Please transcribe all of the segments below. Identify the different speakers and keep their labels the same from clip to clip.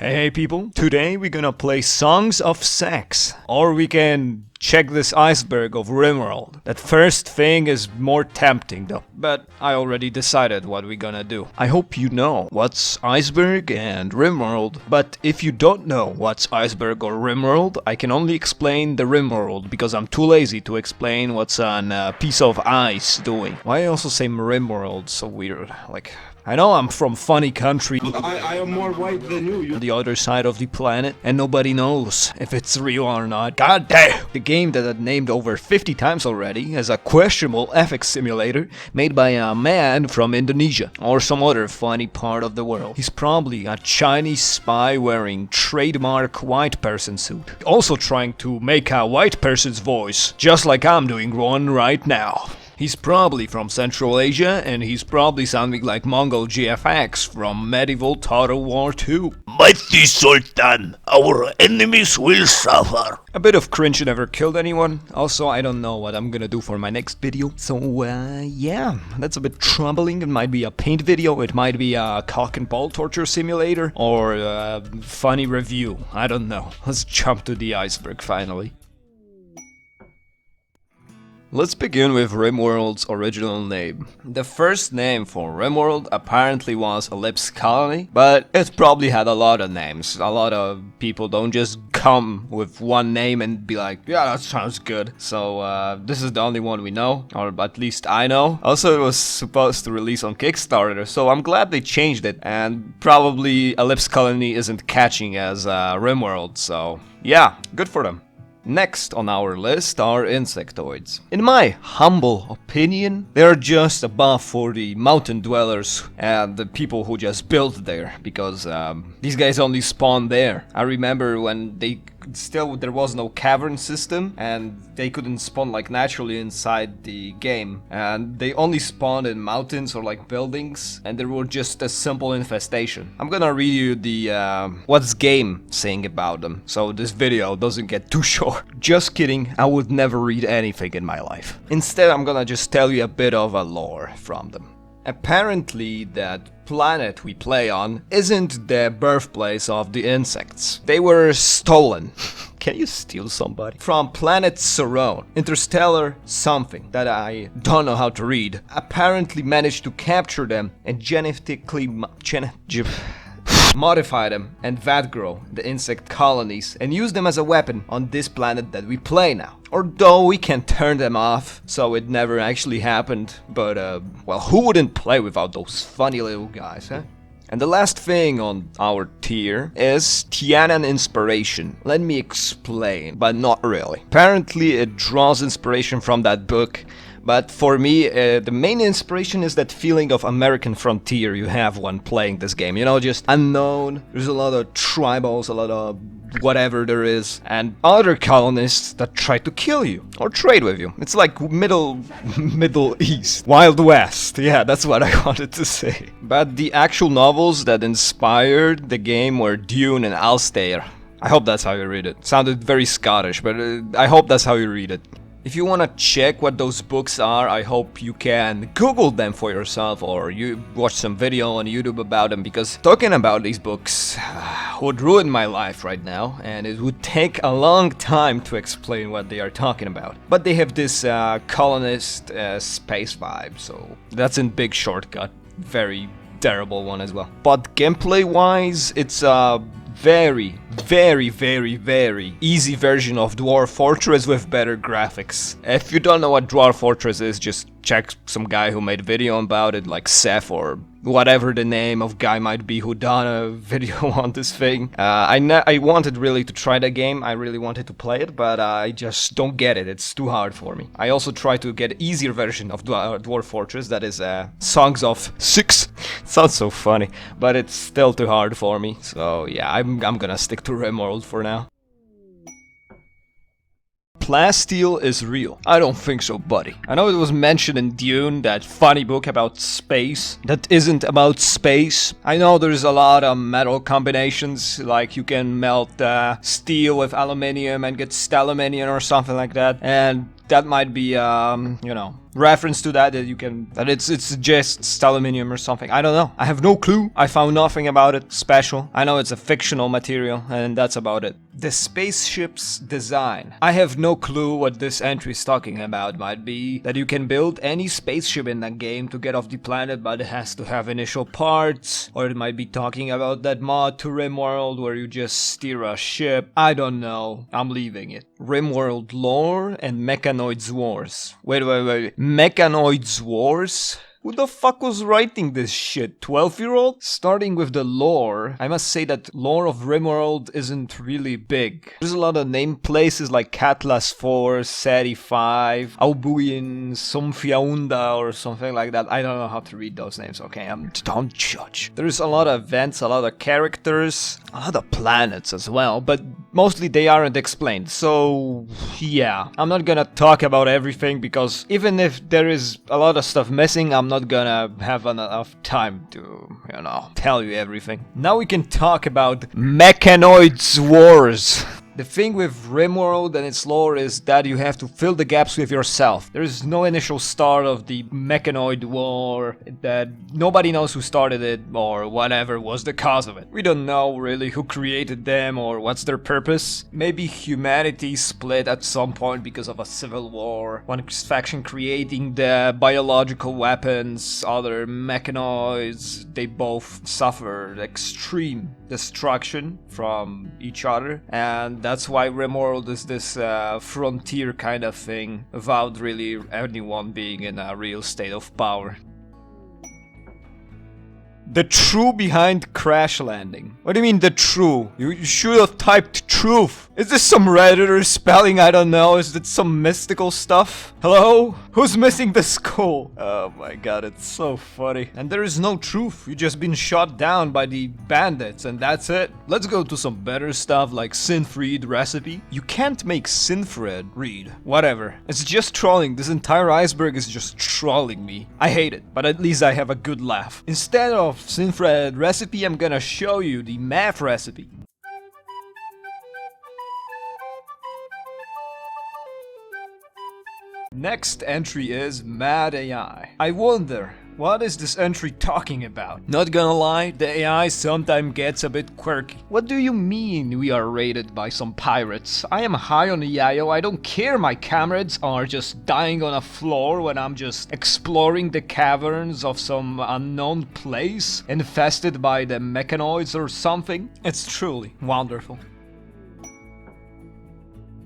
Speaker 1: Hey people, today we're gonna play Songs of Sex, or we can check this iceberg of RimWorld. That first thing is more tempting though, but I already decided what we're gonna do. I hope you know what's Iceberg and RimWorld, but if you don't know what's Iceberg or RimWorld, I can only explain the RimWorld because I'm too lazy to explain what's on a piece of ice doing. Why I also say RimWorld so weird, like... I know I'm from funny country.
Speaker 2: I am more white than you.
Speaker 1: On the other side of the planet, and nobody knows if it's real or not. God damn! The game that I've named over 50 times already is a questionable ethics simulator made by a man from Indonesia or some other funny part of the world. He's probably a Chinese spy wearing trademark white person suit. Also trying to make a white person's voice, just like I'm doing one right now. He's probably from Central Asia, and he's probably sounding like Mongol GFX from medieval Total War II.
Speaker 3: Mighty Sultan, our enemies will suffer.
Speaker 1: A bit of cringe never killed anyone. Also, I don't know what I'm gonna do for my next video. So, yeah, that's a bit troubling. It might be a paint video, it might be a cock and ball torture simulator, or a funny review. I don't know. Let's jump to the iceberg finally. Let's begin with RimWorld's original name. The first name for RimWorld apparently was Ellipse Colony, but it probably had a lot of names. A lot of people don't just come with one name and be like, yeah, that sounds good. So this is the only one we know, or at least I know. Also, it was supposed to release on Kickstarter, so I'm glad they changed it, and probably Ellipse Colony isn't catching as RimWorld, so yeah, good for them. Next on our list are insectoids. In my humble opinion, they're just a buff for the mountain dwellers and the people who just built there, because these guys only spawn there. I remember when there was no cavern system and they couldn't spawn like naturally inside the game, and they only spawned in mountains or like buildings, and they were just a simple infestation. I'm gonna read you the what's game saying about them, so this video doesn't get too short. Just kidding, I would never read anything in my life. Instead, I'm gonna just tell you a bit of a lore from them. Apparently, that planet we play on isn't the birthplace of the insects. They were stolen. Can you steal somebody? From planet Saron, interstellar something that I don't know how to read. Apparently managed to capture them and genetically modify them and vat grow the insect colonies and use them as a weapon on this planet that we play now. Although we can turn them off, so it never actually happened, but well, who wouldn't play without those funny little guys, huh? And the last thing on our tier is Tianan Inspiration. Let me explain, but not really. Apparently it draws inspiration from that book, but for me, the main inspiration is that feeling of American frontier you have when playing this game. You know, just unknown, there's a lot of tribals, a lot of whatever there is, and other colonists that try to kill you or trade with you. It's like Middle East. Wild West. Yeah, that's what I wanted to say. But the actual novels that inspired the game were Dune and Alstair. I hope that's how you read it. Sounded very Scottish, but I hope that's how you read it. If you want to check what those books are, I hope you can Google them for yourself, or you watch some video on YouTube about them, because talking about these books would ruin my life right now, and it would take a long time to explain what they are talking about. But they have this colonist space vibe, so that's in big shortcut. Very terrible one as well. But gameplay wise, it's a very easy version of Dwarf Fortress with better graphics. If you don't know what Dwarf Fortress is, just check some guy who made a video about it, like Seth or whatever the name of guy might be who done a video on this thing. I wanted really to try the game, I really wanted to play it, but I just don't get it, it's too hard for me. I also tried to get easier version of Dwarf Fortress, that is Songs of Six. Sounds so funny, but it's still too hard for me, so yeah, I'm gonna stick to RimWorld for now. Plasteel is real. I don't think so, buddy. I know it was mentioned in Dune, that funny book about space that isn't about space. I know there's a lot of metal combinations, like you can melt steel with aluminium and get stelluminium or something like that, and that might be, you know, reference to that you can, that it suggests aluminium or something. I don't know. I have no clue. I found nothing about it special. I know it's a fictional material, and that's about it. The spaceship's design. I have no clue what this entry is talking about. Might be that you can build any spaceship in that game to get off the planet, but it has to have initial parts. Or it might be talking about that mod to RimWorld where you just steer a ship. I don't know. I'm leaving it. RimWorld lore and Mechanoids Wars. Wait. Mechanoids Wars? Who the fuck was writing this shit? 12-year-old? Starting with the lore, I must say that lore of RimWorld isn't really big. There's a lot of name places like Catlas 4, Seti 5, Aubuin, Somfiaunda or something like that. I don't know how to read those names, okay? Don't judge. There's a lot of events, a lot of characters, a lot of planets as well, but mostly they aren't explained. So, yeah. I'm not gonna talk about everything because even if there is a lot of stuff missing, I'm not gonna have enough time to, tell you everything. Now we can talk about Mechanoids Wars. The thing with RimWorld and its lore is that you have to fill the gaps with yourself. There is no initial start of the Mechanoid War, that nobody knows who started it or whatever was the cause of it. We don't know really who created them or what's their purpose. Maybe humanity split at some point because of a civil war. One faction creating the biological weapons, other mechanoids. They both suffered extreme destruction from each other, and that's why RimWorld is this frontier kind of thing, without really anyone being in a real state of power. The true behind crash landing. What do you mean the true? You should have typed truth. Is this some Redditor spelling? I don't know. Is it some mystical stuff? Hello? Who's missing the skull? Oh my god, it's so funny. And there is no truth. You just been shot down by the bandits and that's it. Let's go to some better stuff like Synthread recipe. You can't make Synthread read. Whatever. It's just trolling. This entire iceberg is just trolling me. I hate it, but at least I have a good laugh. Instead of Synthread recipe, I'm gonna show you the math recipe. Next entry is Mad AI. I wonder, what is this entry talking about? Not gonna lie, the AI sometimes gets a bit quirky. What do you mean we are raided by some pirates? I am high on the IO, I don't care my comrades are just dying on a floor when I'm just exploring the caverns of some unknown place infested by the mechanoids or something. It's truly wonderful.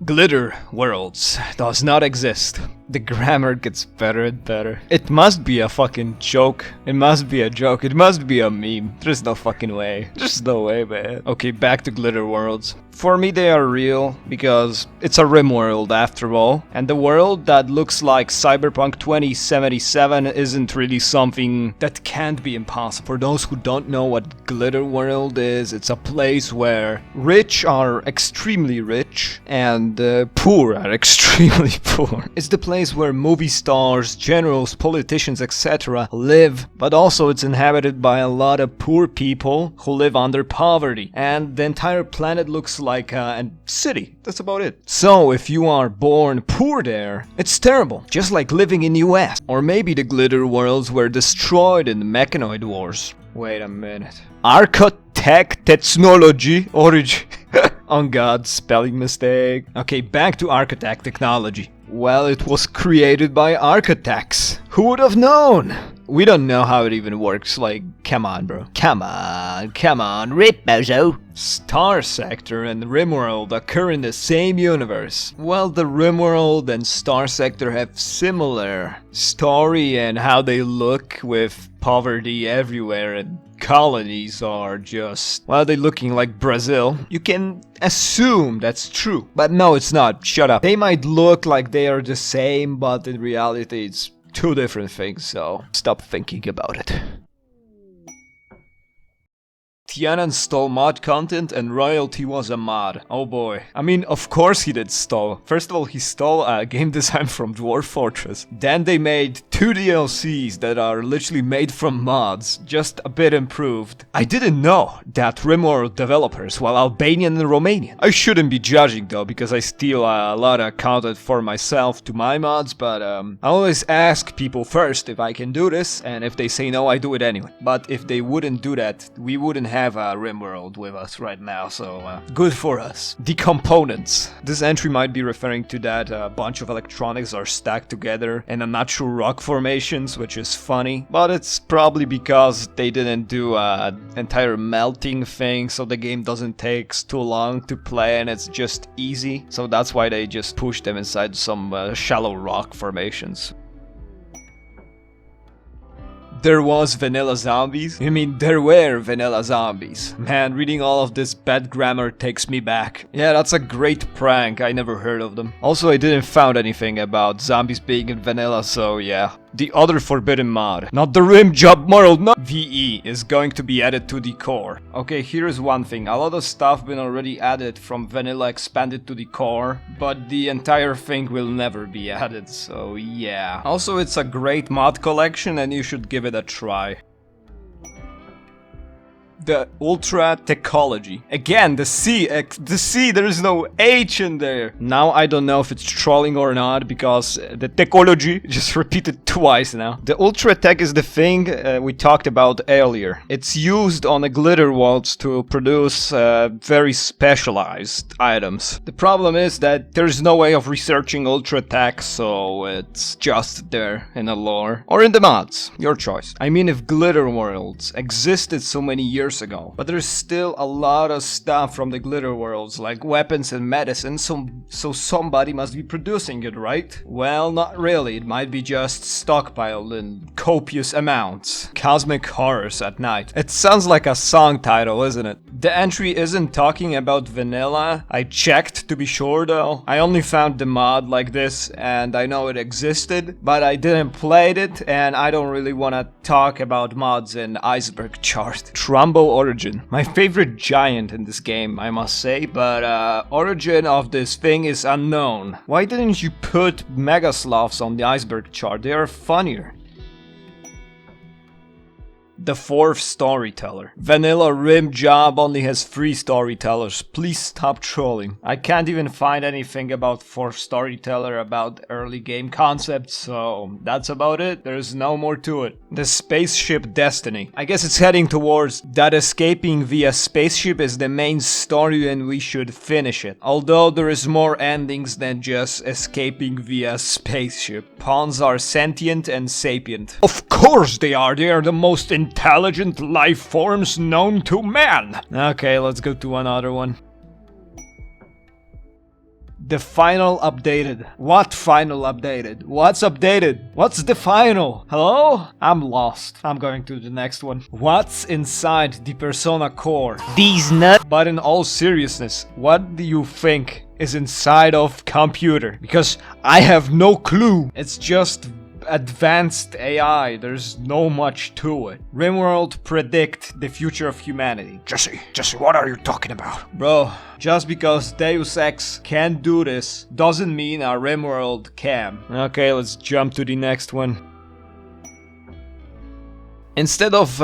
Speaker 1: Glitter worlds does not exist. The grammar gets better and better. It must be a fucking joke. It must be a joke. It must be a meme. There's no fucking way. There's no way, man. Okay, back to glitter worlds. For me, they are real because it's a RimWorld after all. And the world that looks like Cyberpunk 2077 isn't really something that can't be impossible. For those who don't know what glitter world is, it's a place where rich are extremely rich and poor are extremely poor. It's the place where movie stars, generals, politicians, etc. live, but also it's inhabited by a lot of poor people who live under poverty. And the entire planet looks like a city. That's about it. So if you are born poor there, it's terrible. Just like living in US. Or maybe the glitter worlds were destroyed in the Mechanoid Wars. Wait a minute. Architect Technology Origin. Oh god, spelling mistake. Okay, back to Architect Technology. Well, it was created by architects. Who would have known? We don't know how it even works, like, come on, bro. Come on, rip, bozo. Star Sector and RimWorld occur in the same universe. Well, the RimWorld and Star Sector have similar story and how they look, with poverty everywhere and colonies are just, well, they're looking like Brazil. You can assume that's true, but no, it's not. Shut up. They might look like they are the same, but in reality it's two different things, so stop thinking about it. Tianan stole mod content and royalty was a mod. Oh boy. I mean, of course he did stole. First of all, he stole game design from Dwarf Fortress. Then they made 2 DLCs that are literally made from mods, just a bit improved. I didn't know that RimWorld developers were Albanian and Romanian. I shouldn't be judging though, because I steal a lot of content for myself to my mods, but I always ask people first if I can do this, and if they say no, I do it anyway. But if they wouldn't do that, we wouldn't have RimWorld with us right now, so good for us. The components. This entry might be referring to that a bunch of electronics are stacked together in a natural rock formations, which is funny, but it's probably because they didn't do an entire melting thing, so the game doesn't take too long to play and it's just easy, so that's why they just push them inside some shallow rock formations. There was vanilla zombies? I mean, there were vanilla zombies. Man, reading all of this bad grammar takes me back. Yeah, that's a great prank, I never heard of them. Also, I didn't found anything about zombies being in vanilla, so yeah. The other forbidden mod, not the RimWorld, not VE, is going to be added to the core. Okay, here's one thing, a lot of stuff been already added from vanilla expanded to the core, but the entire thing will never be added, so yeah. Also, it's a great mod collection and you should give it a try. The Ultra Technology. Again, the C, there is no H in there. Now I don't know if it's trolling or not, because the technology just repeated twice now. The Ultra Tech is the thing we talked about earlier. It's used on the glitter walls to produce very specialized items. The problem is that there's no way of researching Ultra Tech, so it's just there in the lore. Or in the mods, your choice. I mean, if glitter worlds existed so many years ago, but there's still a lot of stuff from the glitter worlds, like weapons and medicine, so somebody must be producing it, right? Well, not really, it might be just stockpiled in copious amounts. Cosmic Horrors at Night. It sounds like a song title, isn't it? The entry isn't talking about vanilla. I checked to be sure though. I only found the mod like this and I know it existed, but I didn't play it and I don't really want to talk about mods in Iceberg chart. Trumbo Origin. My favorite giant in this game, I must say, but origin of this thing is unknown. Why didn't you put Mega Sloths on the Iceberg chart? They are funnier. The fourth storyteller. Vanilla Rim Job only has 3 storytellers. Please stop trolling. I can't even find anything about fourth storyteller about early game concepts, so that's about it. There's no more to it. The spaceship destiny. I guess it's heading towards that escaping via spaceship is the main story and we should finish it. Although there is more endings than just escaping via spaceship. Pawns are sentient and sapient. Of course they are the most intelligent life forms known to man. Okay, let's go to another one. The final updated. What final updated? What's updated? What's the final? Hello? I'm lost. I'm going to the next one. What's inside the Persona core?
Speaker 4: These nuts.
Speaker 1: But in all seriousness, what do you think is inside of computer? Because I have no clue. It's just advanced AI, there's no much to it. RimWorld predict the future of humanity.
Speaker 3: Jesse, what are you talking about?
Speaker 1: Bro, just because Deus Ex can do this doesn't mean our RimWorld can. Okay, let's jump to the next one. Instead of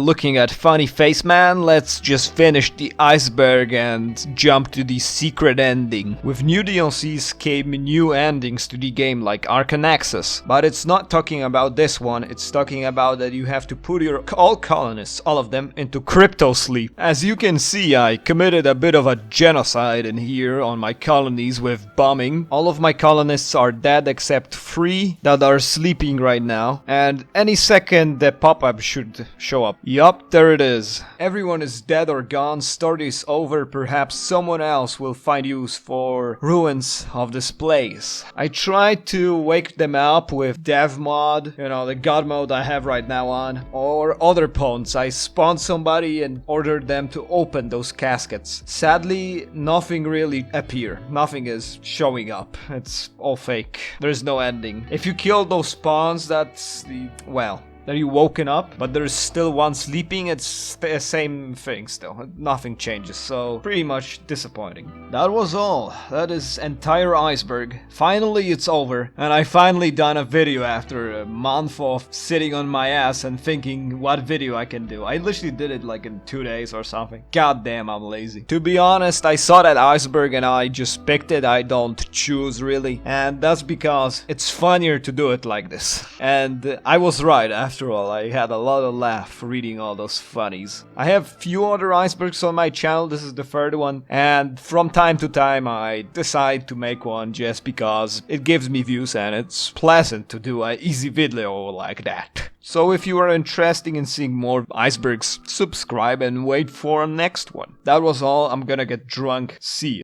Speaker 1: looking at funny face man, let's just finish the iceberg and jump to the secret ending. With new DLCs came new endings to the game like Arcan Access, but it's not talking about this one, it's talking about that you have to put your all colonists, all of them, into crypto sleep. As you can see, I committed a bit of a genocide in here on my colonies with bombing. All of my colonists are dead except 3 that are sleeping right now, and any second the pop-up should show up. Yup, there it is. Everyone is dead or gone, story is over, perhaps someone else will find use for ruins of this place. I tried to wake them up with dev mod, you know, the god mode I have right now on, or other pawns. I spawned somebody and ordered them to open those caskets. Sadly, nothing really appeared. Nothing is showing up. It's all fake. There's no ending. If you kill those spawns, that's the... well... that you woken up, but there's still one sleeping. It's the same thing still. Nothing changes, so pretty much disappointing. That was all. That is entire Iceberg. Finally it's over, and I finally done a video after a month of sitting on my ass and thinking what video I can do. I literally did it like in 2 days or something. God damn, I'm lazy. To be honest, I saw that Iceberg and I just picked it. I don't choose really, and that's because it's funnier to do it like this. And I was right after all. I had a lot of laugh reading all those funnies. I have few other icebergs on my channel. This is the third one, and from time to time I decide to make one just because it gives me views and it's pleasant to do an easy video like that. So if you are interested in seeing more icebergs, subscribe and wait for a next one. That was all. I'm gonna get drunk. See you.